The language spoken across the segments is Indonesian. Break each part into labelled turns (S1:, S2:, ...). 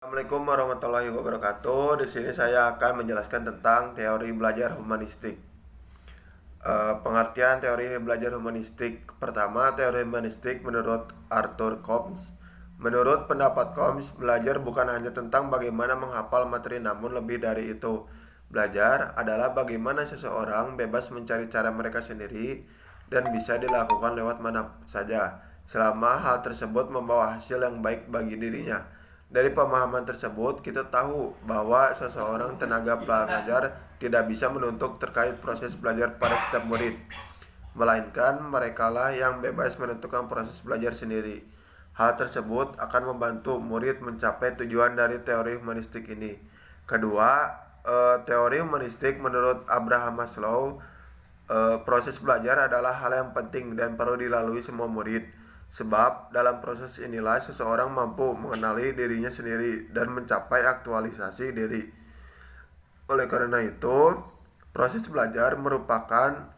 S1: Assalamualaikum warahmatullahi wabarakatuh. Di sini saya akan menjelaskan tentang teori belajar humanistik. Pengertian teori belajar humanistik. Pertama, teori humanistik menurut Arthur Combs. Menurut pendapat Combs, belajar bukan hanya tentang bagaimana menghafal materi, namun lebih dari itu. Belajar adalah bagaimana seseorang bebas mencari cara mereka sendiri dan bisa dilakukan lewat mana saja, selama hal tersebut membawa hasil yang baik bagi dirinya. Dari pemahaman tersebut, kita tahu bahwa seseorang tenaga pelajar tidak bisa menuntut terkait proses belajar pada setiap murid, melainkan merekalah yang bebas menentukan proses belajar sendiri. Hal tersebut akan membantu murid mencapai tujuan dari teori humanistik ini. Kedua, teori humanistik menurut Abraham Maslow, proses belajar adalah hal yang penting dan perlu dilalui semua murid. Sebab dalam proses inilah seseorang mampu mengenali dirinya sendiri dan mencapai aktualisasi diri. Oleh karena itu, proses belajar merupakan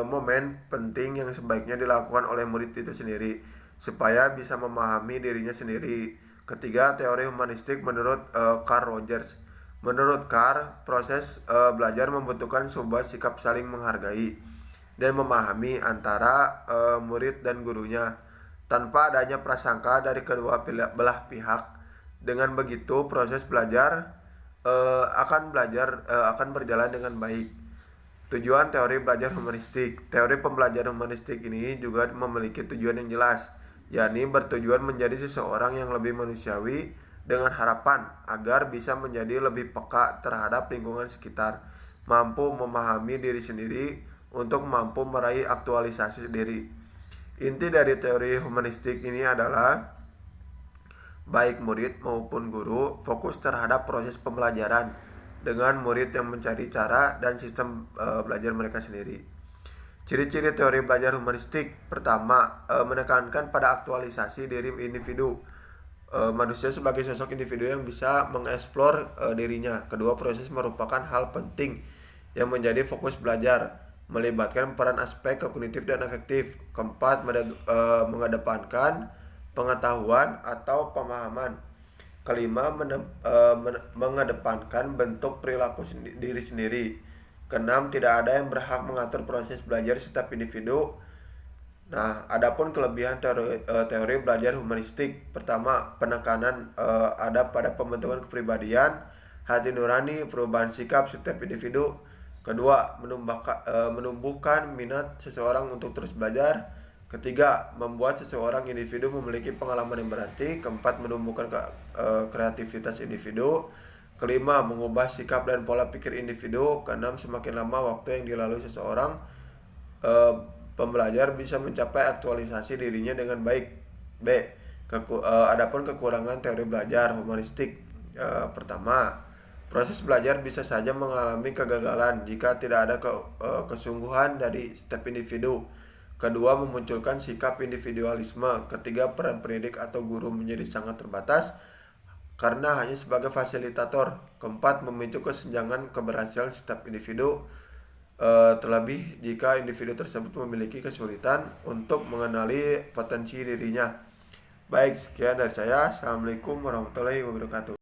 S1: momen penting yang sebaiknya dilakukan oleh murid itu sendiri supaya bisa memahami dirinya sendiri. Ketiga, teori humanistik menurut Carl Rogers. Menurut Carl, proses belajar membutuhkan sebuah sikap saling menghargai dan memahami antara murid dan gurunya tanpa adanya prasangka dari kedua belah pihak. Dengan begitu, proses belajar akan berjalan dengan baik. Tujuan teori belajar humanistik. Teori pembelajaran humanistik ini juga memiliki tujuan yang jelas, yakni bertujuan menjadi seseorang yang lebih manusiawi dengan harapan agar bisa menjadi lebih peka terhadap lingkungan sekitar, mampu memahami diri sendiri untuk mampu meraih aktualisasi diri. Inti dari teori humanistik ini adalah baik murid maupun guru fokus terhadap proses pembelajaran dengan murid yang mencari cara dan sistem belajar mereka sendiri. Ciri-ciri teori belajar humanistik. Pertama, menekankan pada aktualisasi diri individu. Manusia sebagai sosok individu yang bisa mengeksplor dirinya. Kedua, proses merupakan hal penting yang menjadi fokus belajar, melibatkan peran aspek kognitif dan afektif. Keempat, mengedepankan pengetahuan atau pemahaman. Kelima, mengedepankan bentuk perilaku diri sendiri. Keenam, tidak ada yang berhak mengatur proses belajar setiap individu. Nah, adapun kelebihan teori belajar humanistik. Pertama, penekanan ada pada pembentukan kepribadian, hati nurani, perubahan sikap setiap individu. Kedua, menumbuhkan minat seseorang untuk terus belajar. Ketiga, membuat seseorang individu memiliki pengalaman yang berarti. Keempat, menumbuhkan kreativitas individu. Kelima, mengubah sikap dan pola pikir individu. Keenam, semakin lama waktu yang dilalui seseorang, pembelajar bisa mencapai aktualisasi dirinya dengan baik. B. Adapun kekurangan teori belajar humanistik. Pertama, proses belajar bisa saja mengalami kegagalan jika tidak ada kesungguhan dari setiap individu. Kedua, memunculkan sikap individualisme. Ketiga, peran pendidik atau guru menjadi sangat terbatas karena hanya sebagai fasilitator. Keempat, memicu kesenjangan keberhasilan setiap individu, terlebih jika individu tersebut memiliki kesulitan untuk mengenali potensi dirinya. Baik, sekian dari saya. Assalamualaikum warahmatullahi wabarakatuh.